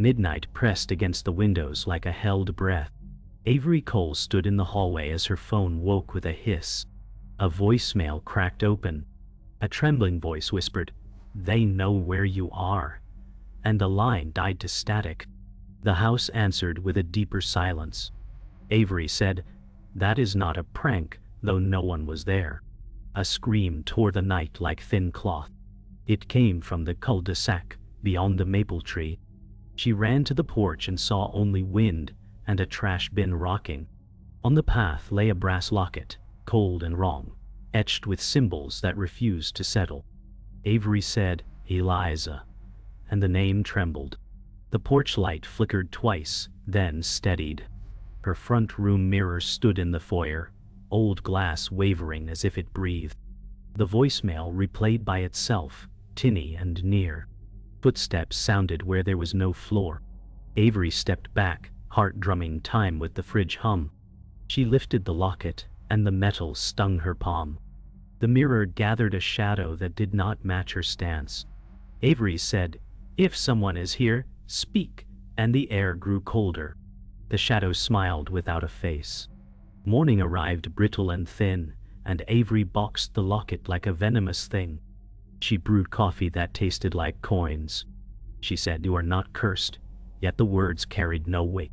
Midnight pressed against the windows like a held breath. Avery Cole stood in the hallway as her phone woke with a hiss. A voicemail cracked open. A trembling voice whispered, "They know where you are." And the line died to static. The house answered with a deeper silence. Avery said, "That is not a prank," though no one was there. A scream tore the night like thin cloth. It came from the cul-de-sac, beyond the maple tree. She ran to the porch and saw only wind and a trash bin rocking. On the path lay a brass locket, cold and wrong, etched with symbols that refused to settle. Avery said, "Eliza," and the name trembled. The porch light flickered twice, then steadied. Her front room mirror stood in the foyer, old glass wavering as if it breathed. The voicemail replayed by itself, tinny and near. Footsteps sounded where there was no floor. Avery stepped back, heart drumming time with the fridge hum. She lifted the locket, and the metal stung her palm. The mirror gathered a shadow that did not match her stance. Avery said, "If someone is here, speak," and the air grew colder. The shadow smiled without a face. Morning arrived brittle and thin, and Avery boxed the locket like a venomous thing. She brewed coffee that tasted like coins. She said, "You are not cursed," yet the words carried no weight.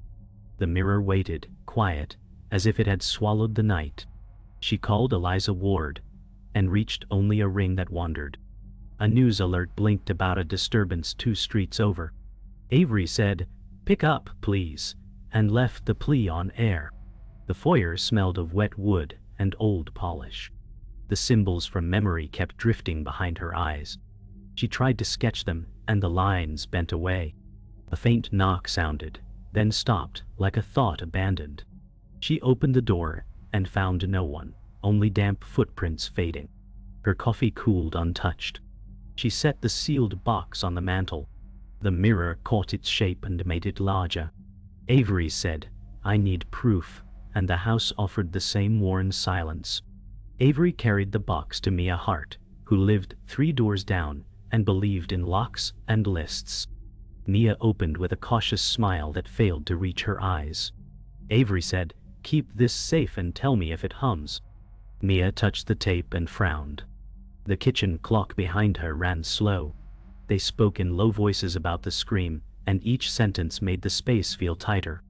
The mirror waited, quiet, as if it had swallowed the night. She called Eliza Ward, and reached only a ring that wandered. A news alert blinked about a disturbance 2 streets over. Avery said, "Pick up, please," and left the plea on air. The foyer smelled of wet wood and old polish. The symbols from memory kept drifting behind her eyes. She tried to sketch them, and the lines bent away. A faint knock sounded, then stopped, like a thought abandoned. She opened the door, and found no one, only damp footprints fading. Her coffee cooled untouched. She set the sealed box on the mantel. The mirror caught its shape and made it larger. Avery said, "I need proof," and the house offered the same worn silence. Avery carried the box to Mia Hart, who lived 3 doors down and believed in locks and lists. Mia opened with a cautious smile that failed to reach her eyes. Avery said, "Keep this safe and tell me if it hums." Mia touched the tape and frowned. The kitchen clock behind her ran slow. They spoke in low voices about the scream, and each sentence made the space feel tighter.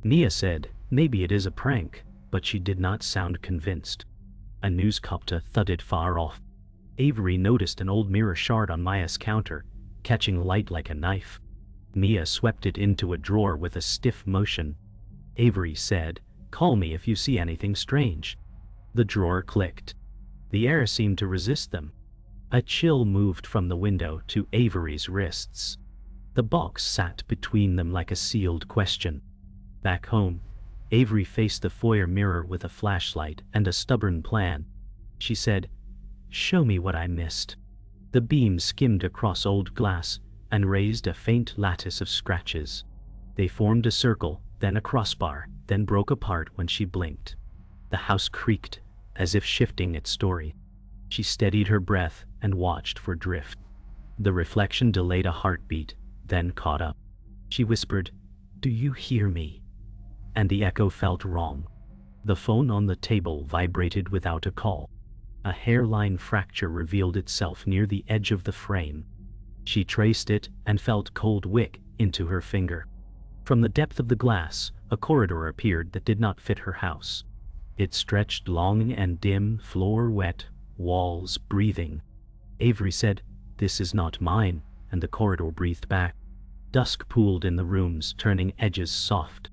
Mia said, "Maybe it is a prank," but she did not sound convinced. A newscopter thudded far off. Avery noticed an old mirror shard on Mia's counter, catching light like a knife. Mia swept it into a drawer with a stiff motion. Avery said, "Call me if you see anything strange." The drawer clicked. The air seemed to resist them. A chill moved from the window to Avery's wrists. The box sat between them like a sealed question. Back home, Avery faced the foyer mirror with a flashlight and a stubborn plan. She said, "Show me what I missed." The beam skimmed across old glass and raised a faint lattice of scratches. They formed a circle, then a crossbar, then broke apart when she blinked. The house creaked, as if shifting its story. She steadied her breath and watched for drift. The reflection delayed a heartbeat, then caught up. She whispered, "Do you hear me?" And the echo felt wrong. The phone on the table vibrated without a call. A hairline fracture revealed itself near the edge of the frame. She traced it and felt cold wick into her finger. From the depth of the glass, a corridor appeared that did not fit her house. It stretched long and dim, floor wet, walls breathing. Avery said, "This is not mine," and the corridor breathed back. Dusk pooled in the rooms, turning edges soft.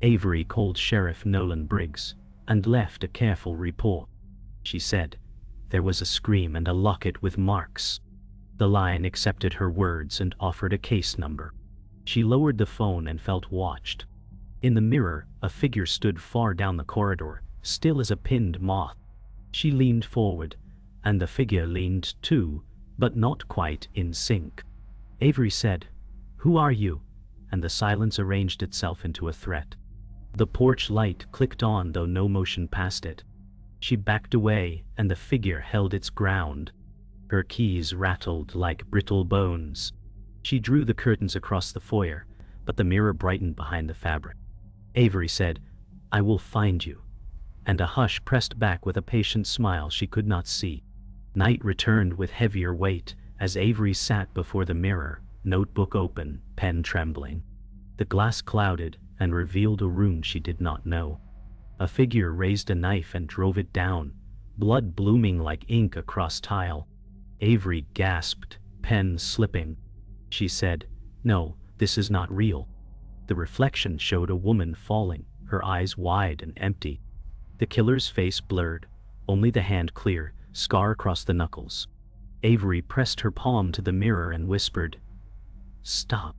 Avery called Sheriff Nolan Briggs and left a careful report. She said, "There was a scream and a locket with marks." The line accepted her words and offered a case number. She lowered the phone and felt watched. In the mirror, a figure stood far down the corridor, still as a pinned moth. She leaned forward, and the figure leaned too, but not quite in sync. Avery said, "Who are you?" and the silence arranged itself into a threat. The porch light clicked on, though no motion passed it. She backed away, and the figure held its ground. Her keys rattled like brittle bones. She drew the curtains across the foyer, but the mirror brightened behind the fabric. Avery said, "I will find you." And a hush pressed back with a patient smile she could not see. Night returned with heavier weight as Avery sat before the mirror, notebook open, pen trembling. The glass clouded and revealed a room she did not know. A figure raised a knife and drove it down, blood blooming like ink across tile. Avery gasped, pen slipping. She said, "No, this is not real." The reflection showed a woman falling, her eyes wide and empty. The killer's face blurred, only the hand clear, scar across the knuckles. Avery pressed her palm to the mirror and whispered, "Stop."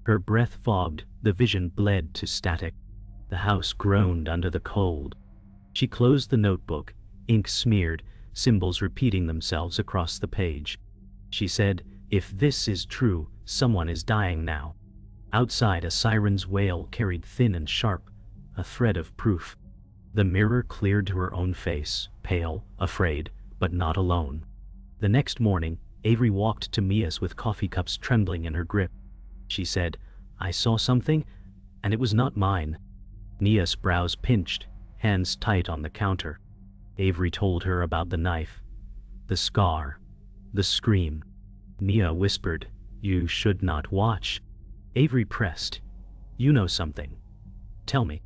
Her breath fogged, the vision bled to static. The house groaned under the cold. She closed the notebook, ink smeared, symbols repeating themselves across the page. She said, "If this is true, someone is dying now." Outside, a siren's wail carried thin and sharp, a thread of proof. The mirror cleared to her own face, pale, afraid, but not alone. The next morning, Avery walked to Mia's with coffee cups trembling in her grip. She said, "I saw something, and it was not mine." Mia's brows pinched, hands tight on the counter. Avery told her about the knife, the scar, the scream. Mia whispered, "You should not watch." Avery pressed, "You know something. Tell me."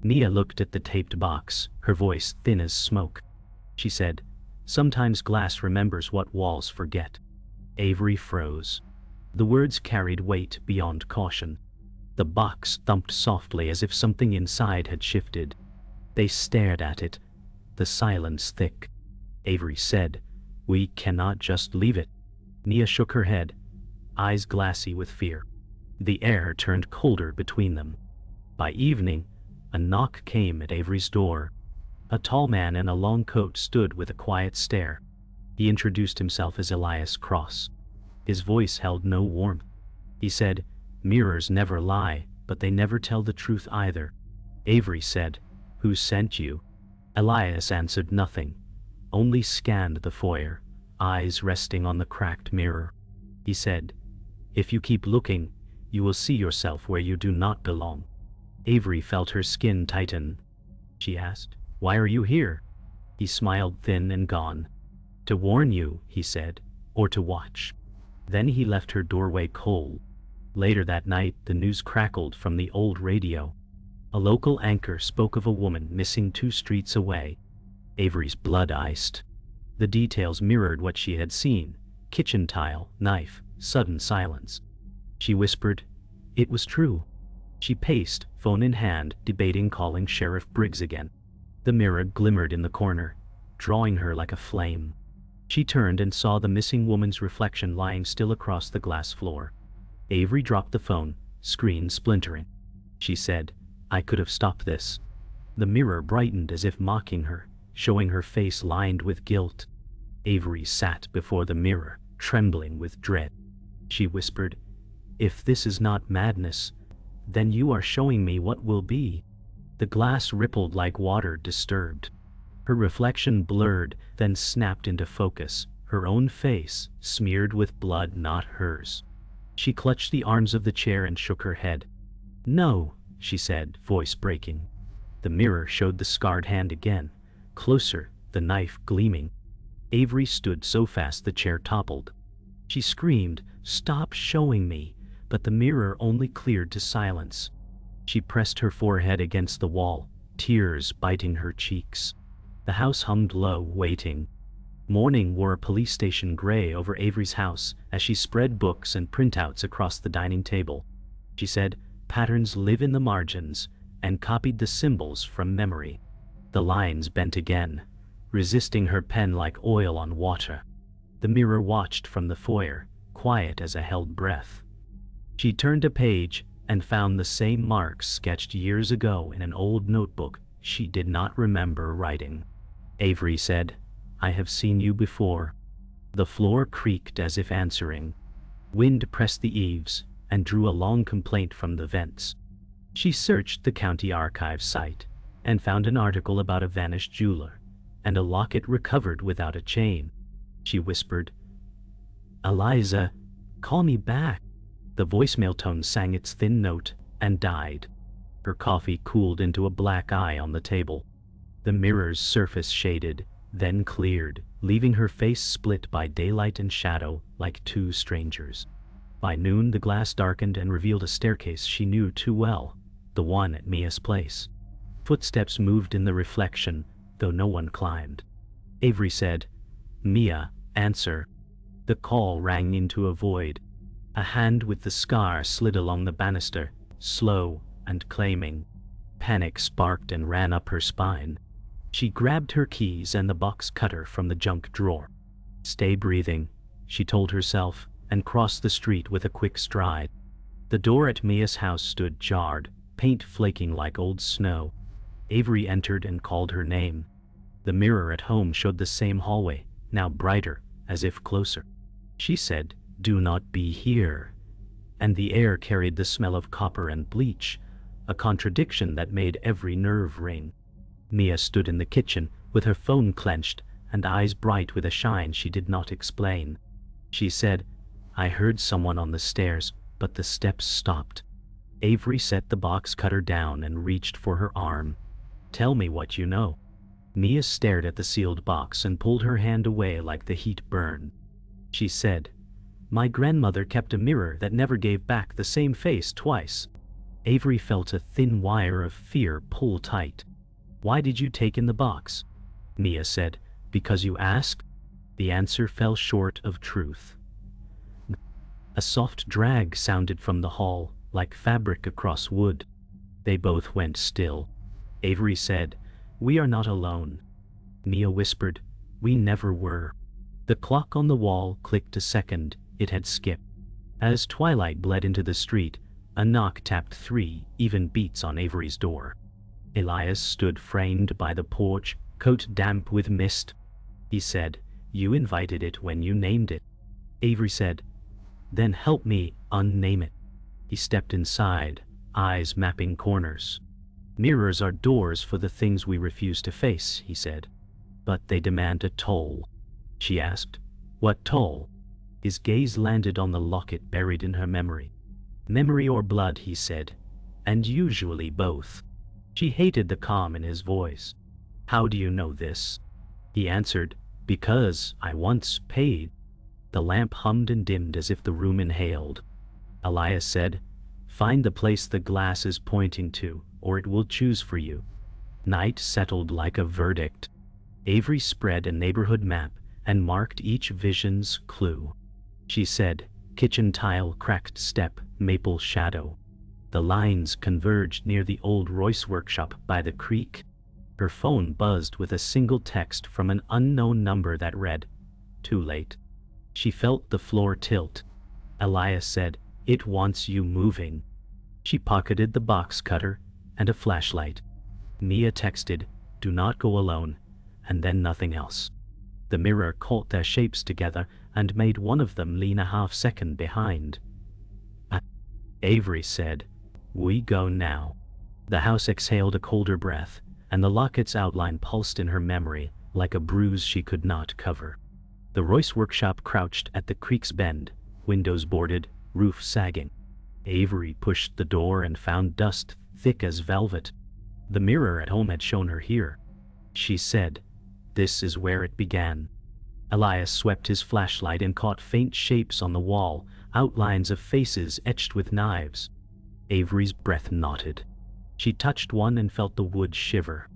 Mia looked at the taped box, her voice thin as smoke. She said, "Sometimes glass remembers what walls forget." Avery froze. The words carried weight beyond caution. The box thumped softly as if something inside had shifted. They stared at it, the silence thick. Avery said, "We cannot just leave it." Mia shook her head, eyes glassy with fear. The air turned colder between them. By evening, a knock came at Avery's door. A tall man in a long coat stood with a quiet stare. He introduced himself as Elias Cross. His voice held no warmth. He said, "Mirrors never lie, but they never tell the truth either." Avery said, "Who sent you?" Elias answered nothing, only scanned the foyer, eyes resting on the cracked mirror. He said, "If you keep looking, you will see yourself where you do not belong." Avery felt her skin tighten. She asked, "Why are you here?" He smiled thin and gone. "To warn you," he said, "or to watch." Then he left her doorway cold. Later that night, the news crackled from the old radio. A local anchor spoke of a woman missing 2 streets away. Avery's blood iced. The details mirrored what she had seen: kitchen tile, knife, sudden silence. She whispered, "It was true." She paced, phone in hand, debating calling Sheriff Briggs again. The mirror glimmered in the corner, drawing her like a flame. She turned and saw the missing woman's reflection lying still across the glass floor. Avery dropped the phone, screen splintering. She said, "I could have stopped this." The mirror brightened as if mocking her, showing her face lined with guilt. Avery sat before the mirror, trembling with dread. She whispered, "If this is not madness, then you are showing me what will be." The glass rippled like water disturbed. Her reflection blurred, then snapped into focus, her own face, smeared with blood not hers. She clutched the arms of the chair and shook her head. "No," she said, voice breaking. The mirror showed the scarred hand again, closer, the knife gleaming. Avery stood so fast the chair toppled. She screamed, "Stop showing me," but the mirror only cleared to silence. She pressed her forehead against the wall, tears biting her cheeks. The house hummed low, waiting. Morning wore a police station gray over Avery's house as she spread books and printouts across the dining table. She said, "Patterns live in the margins," and copied the symbols from memory. The lines bent again, resisting her pen like oil on water. The mirror watched from the foyer, quiet as a held breath. She turned a page and found the same marks sketched years ago in an old notebook she did not remember writing. Avery said, "I have seen you before." The floor creaked as if answering. Wind pressed the eaves and drew a long complaint from the vents. She searched the county archives site and found an article about a vanished jeweler and a locket recovered without a chain. She whispered, "Eliza, call me back." The voicemail tone sang its thin note and died. Her coffee cooled into a black eye on the table. The mirror's surface shaded, then cleared, leaving her face split by daylight and shadow like two strangers. By noon the glass darkened and revealed a staircase she knew too well, the one at Mia's place. Footsteps moved in the reflection, though no one climbed. Avery said, "Mia, answer." The call rang into a void. A hand with the scar slid along the banister, slow and claiming. Panic sparked and ran up her spine. She grabbed her keys and the box cutter from the junk drawer. "Stay breathing," she told herself, and crossed the street with a quick stride. The door at Mia's house stood jarred, paint flaking like old snow. Avery entered and called her name. The mirror at home showed the same hallway, now brighter, as if closer. She said, "Do not be here." And the air carried the smell of copper and bleach, a contradiction that made every nerve ring. Mia stood in the kitchen, with her phone clenched and eyes bright with a shine she did not explain. She said, "I heard someone on the stairs, but the steps stopped." Avery set the box cutter down and reached for her arm. "Tell me what you know." Mia stared at the sealed box and pulled her hand away like the heat burned. She said, "My grandmother kept a mirror that never gave back the same face twice." Avery felt a thin wire of fear pull tight. "Why did you take in the box?" Mia said, "Because you asked." The answer fell short of truth. A soft drag sounded from the hall, like fabric across wood. They both went still. Avery said, "We are not alone." Mia whispered, "We never were." The clock on the wall clicked a second. It had skipped. As twilight bled into the street, a knock tapped 3 even beats on Avery's door. Elias stood framed by the porch, coat damp with mist. He said, "You invited it when you named it." Avery said, "Then help me unname it." He stepped inside, eyes mapping corners. "Mirrors are doors for the things we refuse to face," he said. "But they demand a toll." She asked, "What toll?" His gaze landed on the locket buried in her memory. "Memory or blood," he said, "and usually both." She hated the calm in his voice. "How do you know this?" He answered, "Because I once paid." The lamp hummed and dimmed as if the room inhaled. Elias said, "Find the place the glass is pointing to, or it will choose for you." Night settled like a verdict. Avery spread a neighborhood map and marked each vision's clue. She said, "Kitchen tile, cracked step, maple shadow." The lines converged near the old Royce workshop by the creek. Her phone buzzed with a single text from an unknown number that read, "Too late." She felt the floor tilt. Elias said, "It wants you moving." She pocketed the box cutter and a flashlight. Mia texted, "Do not go alone," and then nothing else. The mirror caught their shapes together and made one of them lean a half-second behind. Avery said, "We go now." The house exhaled a colder breath, and the locket's outline pulsed in her memory like a bruise she could not cover. The Royce workshop crouched at the creek's bend, windows boarded, roof sagging. Avery pushed the door and found dust thick as velvet. The mirror at home had shown her here. She said, "This is where it began." Elias swept his flashlight and caught faint shapes on the wall, outlines of faces etched with knives. Avery's breath knotted. She touched one and felt the wood shiver.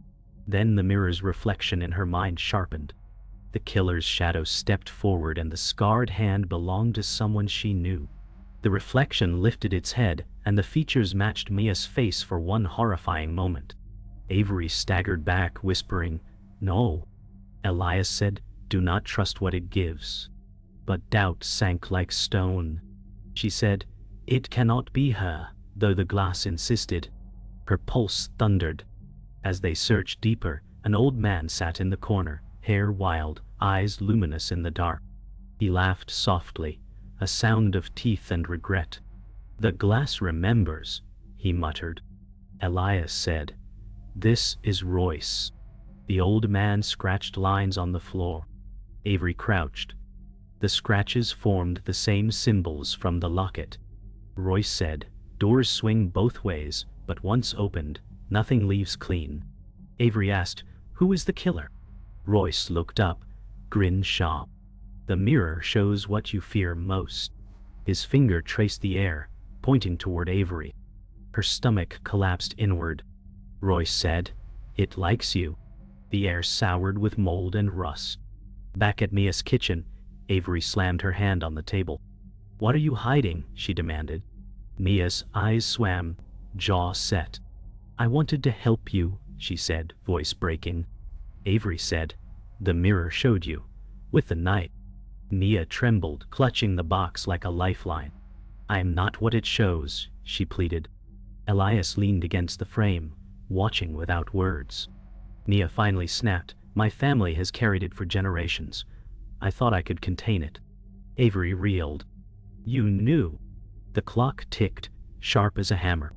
Then the mirror's reflection in her mind sharpened. The killer's shadow stepped forward and the scarred hand belonged to someone she knew. The reflection lifted its head, and the features matched Mia's face for one horrifying moment. Avery staggered back, whispering, "No." Elias said, "Do not trust what it gives." But doubt sank like stone. She said, "It cannot be her," though the glass insisted. Her pulse thundered. As they searched deeper, an old man sat in the corner, hair wild, eyes luminous in the dark. He laughed softly, a sound of teeth and regret. "The glass remembers," he muttered. Elias said, "This is Royce." The old man scratched lines on the floor. Avery crouched. The scratches formed the same symbols from the locket. Royce said, doors swing both ways, but once opened, nothing leaves clean. Avery asked, who is the killer? Royce looked up, grinned sharp. The mirror shows what you fear most. His finger traced the air, pointing toward Avery. Her stomach collapsed inward. Royce said, it likes you. The air soured with mold and rust. Back at Mia's kitchen, Avery slammed her hand on the table. What are you hiding? She demanded. Mia's eyes swam, jaw set. I wanted to help you, she said, voice breaking. Avery said, the mirror showed you. With the knife. Mia trembled, clutching the box like a lifeline. I am not what it shows, she pleaded. Elias leaned against the frame, watching without words. Mia finally snapped, my family has carried it for generations. I thought I could contain it. Avery reeled. You knew. The clock ticked, sharp as a hammer.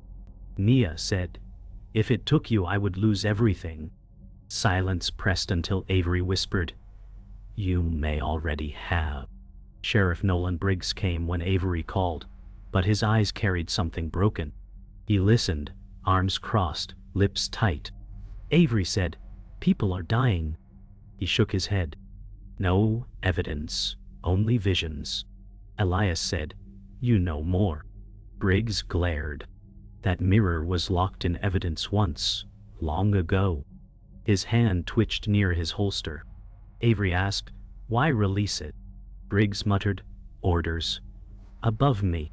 Mia said, if it took you I would lose everything. Silence pressed until Avery whispered, you may already have. Sheriff Nolan Briggs came when Avery called, but his eyes carried something broken. He listened, arms crossed, lips tight. Avery said, people are dying. He shook his head. No evidence, only visions. Elias said, you know more. Briggs glared. That mirror was locked in evidence once, long ago. His hand twitched near his holster. Avery asked, why release it? Briggs muttered, orders. Above me.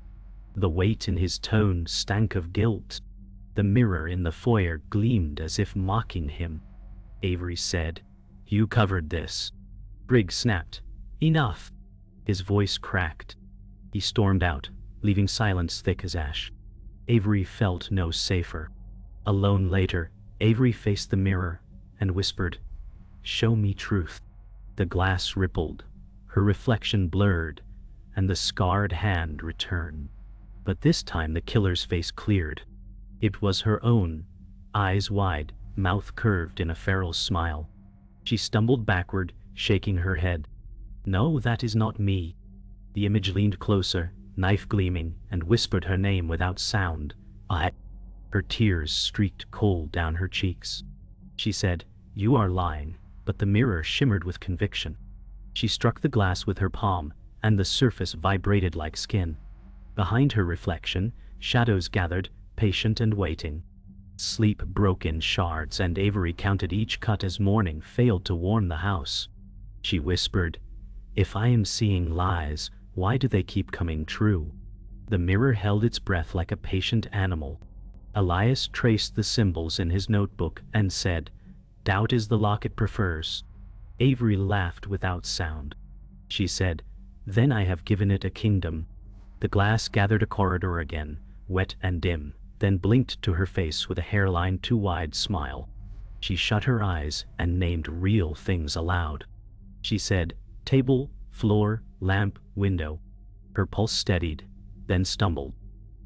The weight in his tone stank of guilt. The mirror in the foyer gleamed as if mocking him. Avery said, you covered this. Briggs snapped, enough. His voice cracked. He stormed out, leaving silence thick as ash. Avery felt no safer. Alone later, Avery faced the mirror and whispered, show me truth. The glass rippled, her reflection blurred, and the scarred hand returned. But this time the killer's face cleared. It was her own, eyes wide, mouth curved in a feral smile. She stumbled backward, shaking her head. No, that is not me. The image leaned closer, knife gleaming, and whispered her name without sound. I. Her tears streaked cold down her cheeks. She said, you are lying, but the mirror shimmered with conviction. She struck the glass with her palm, and the surface vibrated like skin. Behind her reflection, shadows gathered, patient and waiting. Sleep broke in shards, and Avery counted each cut as morning failed to warm the house. She whispered, if I am seeing lies, why do they keep coming true? The mirror held its breath like a patient animal. Elias traced the symbols in his notebook and said, doubt is the lock it prefers. Avery laughed without sound. She said, then I have given it a kingdom. The glass gathered a corridor again, wet and dim, then blinked to her face with a hairline too wide smile. She shut her eyes and named real things aloud. She said, table, floor, lamp, window. Her pulse steadied, then stumbled.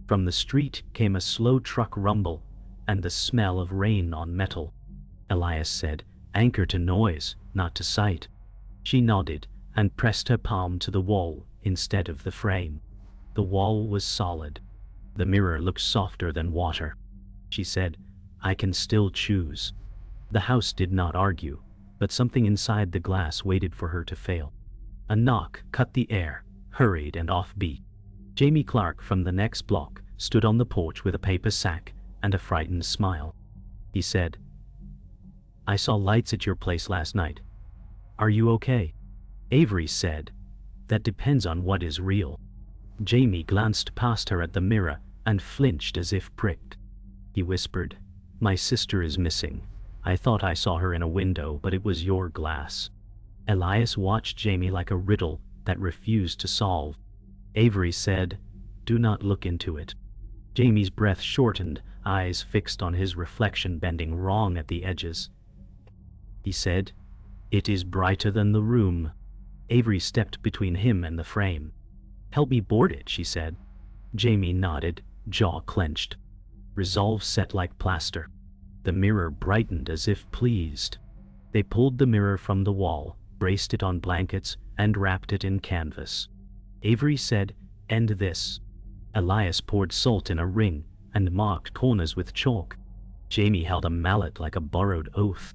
From the street came a slow truck rumble, and the smell of rain on metal. Elias said, anchor to noise, not to sight. She nodded, and pressed her palm to the wall instead of the frame. The wall was solid. The mirror looked softer than water. She said, I can still choose. The house did not argue, but something inside the glass waited for her to fail. A knock cut the air, hurried and offbeat. Jamie Clark from the next block stood on the porch with a paper sack and a frightened smile. He said, I saw lights at your place last night. Are you okay? Avery said, that depends on what is real. Jamie glanced past her at the mirror and flinched as if pricked. He whispered, my sister is missing. I thought I saw her in a window, but it was your glass. Elias watched Jamie like a riddle that refused to solve. Avery said, do not look into it. Jamie's breath shortened, eyes fixed on his reflection bending wrong at the edges. He said, it is brighter than the room. Avery stepped between him and the frame. Help me board it, she said. Jamie nodded, jaw clenched. Resolve set like plaster. The mirror brightened as if pleased. They pulled the mirror from the wall, braced it on blankets, and wrapped it in canvas. Avery said, end this. Elias poured salt in a ring and marked corners with chalk. Jamie held a mallet like a borrowed oath.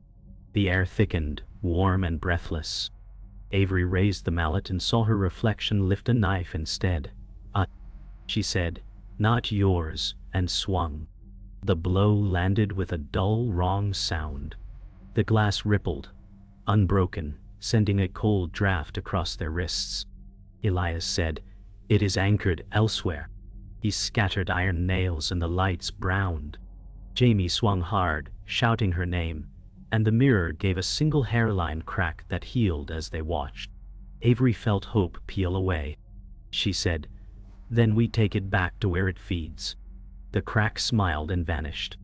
The air thickened, warm and breathless. Avery raised the mallet and saw her reflection lift a knife instead. She said, "Not yours," and swung. The blow landed with a dull, wrong sound. The glass rippled, unbroken, sending a cold draft across their wrists. Elias said, "It is anchored elsewhere." He scattered iron nails and the lights browned. Jamie swung hard, shouting her name, and the mirror gave a single hairline crack that healed as they watched. Avery felt hope peel away. She said, "Then we take it back to where it feeds." The crack smiled and vanished.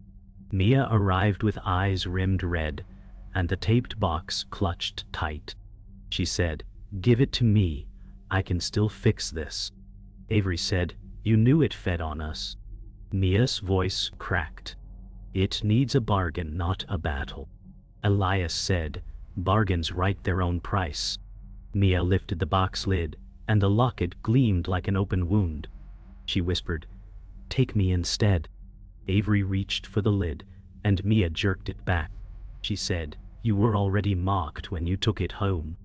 Mia arrived with eyes rimmed red, and the taped box clutched tight. She said, "Give it to me. I can still fix this." Avery said, "You knew it fed on us." Mia's voice cracked. "It needs a bargain, not a battle." Elias said, "Bargains write their own price." Mia lifted the box lid, and the locket gleamed like an open wound. She whispered, "Take me instead." Avery reached for the lid, and Mia jerked it back. She said, "You were already mocked when you took it home."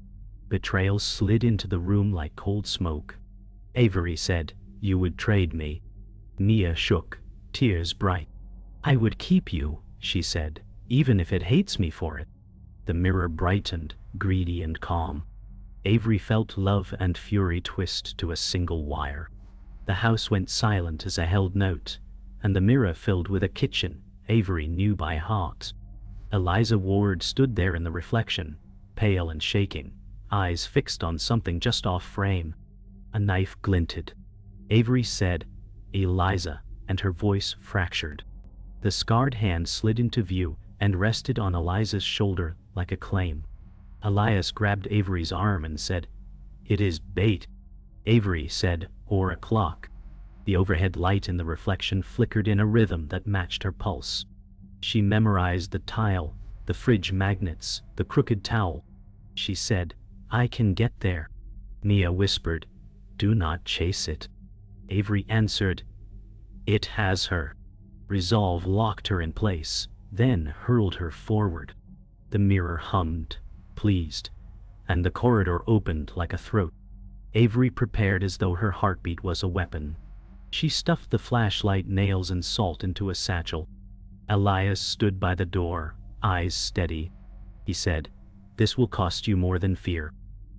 Betrayal slid into the room like cold smoke. Avery said, "You would trade me." Mia shook, tears bright. "I would keep you," she said, "even if it hates me for it." The mirror brightened, greedy and calm. Avery felt love and fury twist to a single wire. The house went silent as a held note, and the mirror filled with a kitchen Avery knew by heart. Eliza Ward stood there in the reflection, pale and shaking, eyes fixed on something just off frame. A knife glinted. Avery said, "Eliza," and her voice fractured. The scarred hand slid into view and rested on Eliza's shoulder like a claim. Elias grabbed Avery's arm and said, "It is bait." Avery said, "Or a clock." The overhead light in the reflection flickered in a rhythm that matched her pulse. She memorized the tile, the fridge magnets, the crooked towel. She said, "I can get there." Mia whispered, "Do not chase it." Avery answered, "It has her." Resolve locked her in place, then hurled her forward. The mirror hummed, pleased, and the corridor opened like a throat. Avery prepared as though her heartbeat was a weapon. She stuffed the flashlight, nails, and salt into a satchel. Elias stood by the door, eyes steady. He said, "This will cost you more than fear."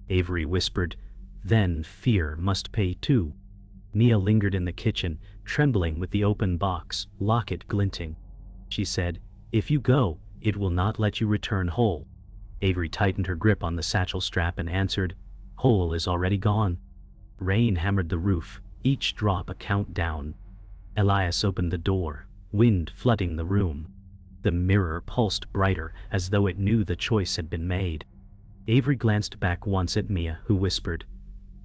Avery whispered, "Then fear must pay too." Mia lingered in the kitchen, trembling with the open box, locket glinting. She said, "If you go, it will not let you return whole." Avery tightened her grip on the satchel strap and answered, "Whole is already gone." Rain hammered the roof, each drop a countdown. Elias opened the door, wind flooding the room. The mirror pulsed brighter as though it knew the choice had been made. Avery glanced back once at Mia, who whispered,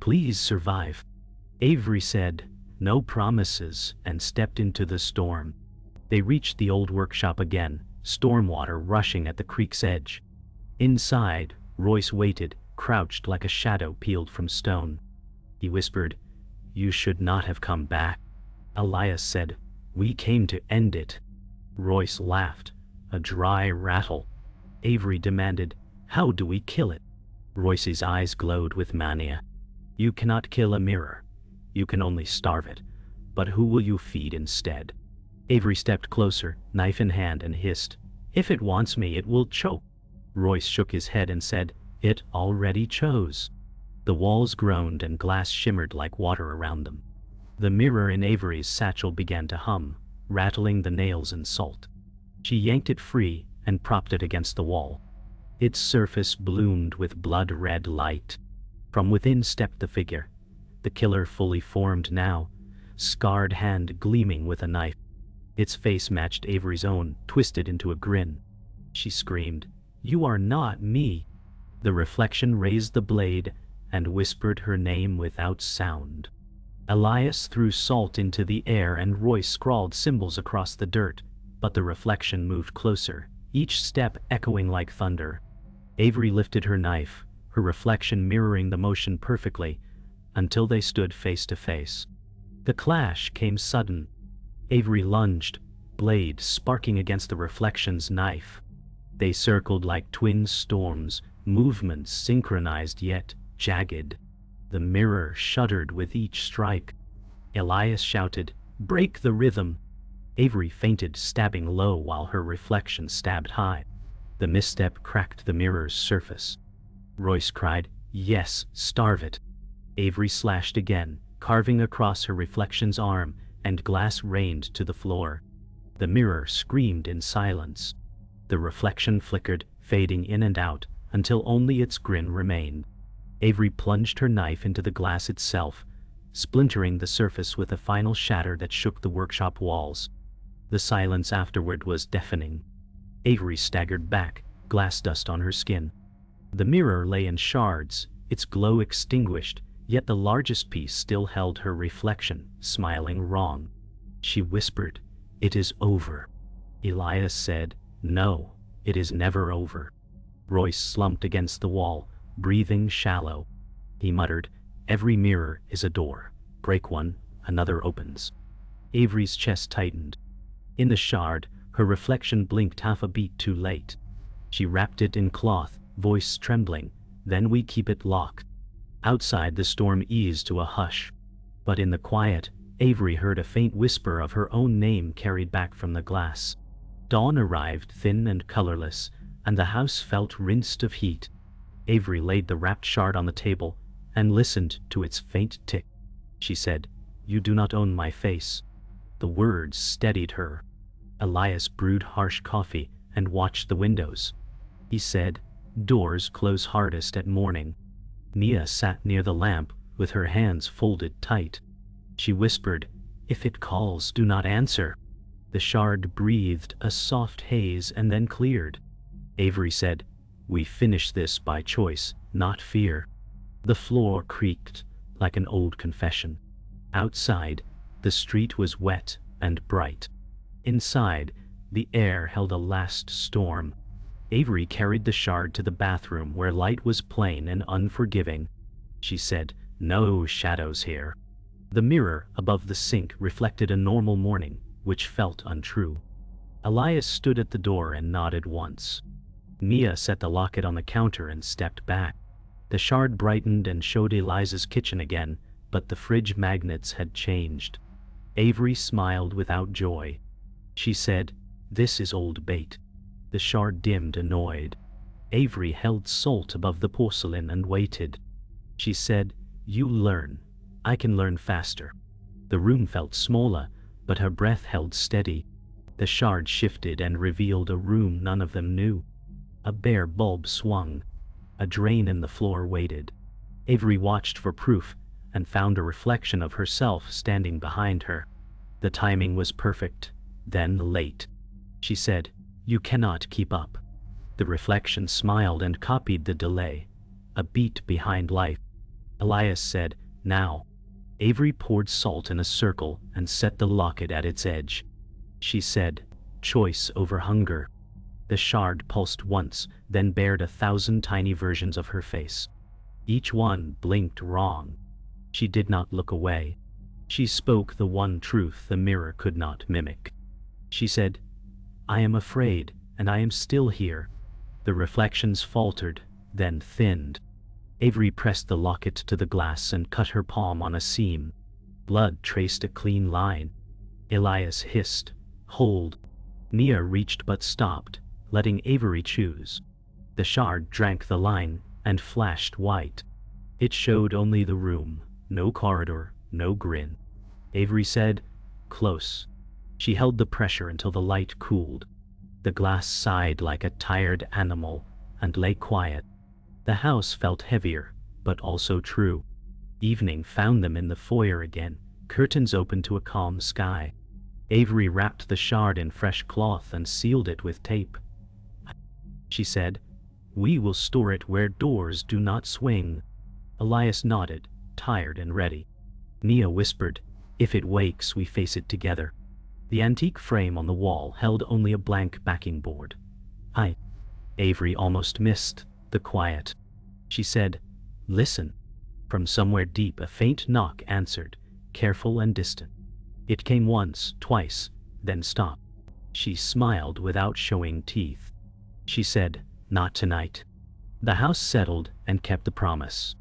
"Please survive." Avery said, "No promises," and stepped into the storm. They reached the old workshop again, storm water rushing at the creek's edge. Inside, Royce waited, crouched like a shadow peeled from stone. He whispered, "You should not have come back." Elias said, "We came to end it." Royce laughed, a dry rattle. Avery demanded, "How do we kill it?" Royce's eyes glowed with mania. "You cannot kill a mirror. You can only starve it. But who will you feed instead?" Avery stepped closer, knife in hand, and hissed, "If it wants me, it will choke." Royce shook his head and said, "It already chose." The walls groaned and glass shimmered like water around them. The mirror in Avery's satchel began to hum, rattling the nails and salt. She yanked it free and propped it against the wall. Its surface bloomed with blood-red light. From within stepped the figure, the killer fully formed now, scarred hand gleaming with a knife. Its face matched Avery's own, twisted into a grin. She screamed, "You are not me." The reflection raised the blade and whispered her name without sound. Elias threw salt into the air and Royce scrawled symbols across the dirt, but the reflection moved closer, each step echoing like thunder. Avery lifted her knife, her reflection mirroring the motion perfectly, until they stood face to face. The clash came sudden. Avery lunged, blade sparking against the reflection's knife. They circled like twin storms, movements synchronized yet jagged. The mirror shuddered with each strike. Elias shouted, "Break the rhythm!" Avery feinted, stabbing low while her reflection stabbed high. The misstep cracked the mirror's surface. Royce cried, "Yes, starve it!" Avery slashed again, carving across her reflection's arm, and glass rained to the floor. The mirror screamed in silence. The reflection flickered, fading in and out, until only its grin remained. Avery plunged her knife into the glass itself, splintering the surface with a final shatter that shook the workshop walls. The silence afterward was deafening. Avery staggered back, glass dust on her skin. The mirror lay in shards, its glow extinguished, yet the largest piece still held her reflection, smiling wrong. She whispered, "It is over." Elias said, "No, it is never over." Royce slumped against the wall, breathing shallow. He muttered, "Every mirror is a door. Break one, another opens." Avery's chest tightened. In the shard, her reflection blinked half a beat too late. She wrapped it in cloth, voice trembling, "Then we keep it locked." Outside, the storm eased to a hush. But in the quiet, Avery heard a faint whisper of her own name carried back from the glass. Dawn arrived, thin and colorless, and the house felt rinsed of heat. Avery laid the wrapped shard on the table and listened to its faint tick. She said, "You do not own my face." The words steadied her. Elias brewed harsh coffee and watched the windows. He said, "Doors close hardest at morning." Mia sat near the lamp with her hands folded tight. She whispered, "If it calls, do not answer." The shard breathed a soft haze and then cleared. Avery said, "We finish this by choice, not fear." The floor creaked like an old confession. Outside, the street was wet and bright. Inside, the air held a last storm. Avery carried the shard to the bathroom where light was plain and unforgiving. She said, "No shadows here." The mirror above the sink reflected a normal morning, which felt untrue. Elias stood at the door and nodded once. Mia set the locket on the counter and stepped back. The shard brightened and showed Eliza's kitchen again, but the fridge magnets had changed. Avery smiled without joy. She said, "This is old bait." The shard dimmed, annoyed. Avery held salt above the porcelain and waited. She said, "You learn. I can learn faster." The room felt smaller, but her breath held steady. The shard shifted and revealed a room none of them knew. A bare bulb swung. A drain in the floor waited. Avery watched for proof and found a reflection of herself standing behind her. The timing was perfect, then late. She said, "You cannot keep up." The reflection smiled and copied the delay, a beat behind life. Elias said, "Now." Avery poured salt in a circle and set the locket at its edge. She said, "Choice over hunger." The shard pulsed once, then bared 1,000 tiny versions of her face. Each one blinked wrong. She did not look away. She spoke the one truth the mirror could not mimic. She said, "I am afraid, and I am still here." The reflections faltered, then thinned. Avery pressed the locket to the glass and cut her palm on a seam. Blood traced a clean line. Elias hissed, "Hold." Mia reached but stopped, letting Avery choose. The shard drank the line and flashed white. It showed only the room, no corridor, no grin. Avery said, "Close." She held the pressure until the light cooled. The glass sighed like a tired animal and lay quiet. The house felt heavier, but also true. Evening found them in the foyer again, curtains open to a calm sky. Avery wrapped the shard in fresh cloth and sealed it with tape. She said, "We will store it where doors do not swing." Elias nodded, tired and ready. Mia whispered, "If it wakes, we face it together." The antique frame on the wall held only a blank backing board. Avery almost missed the quiet. She said, "Listen." From somewhere deep, a faint knock answered, careful and distant. It came once, twice, then stopped. She smiled without showing teeth. She said, "Not tonight." The house settled and kept the promise.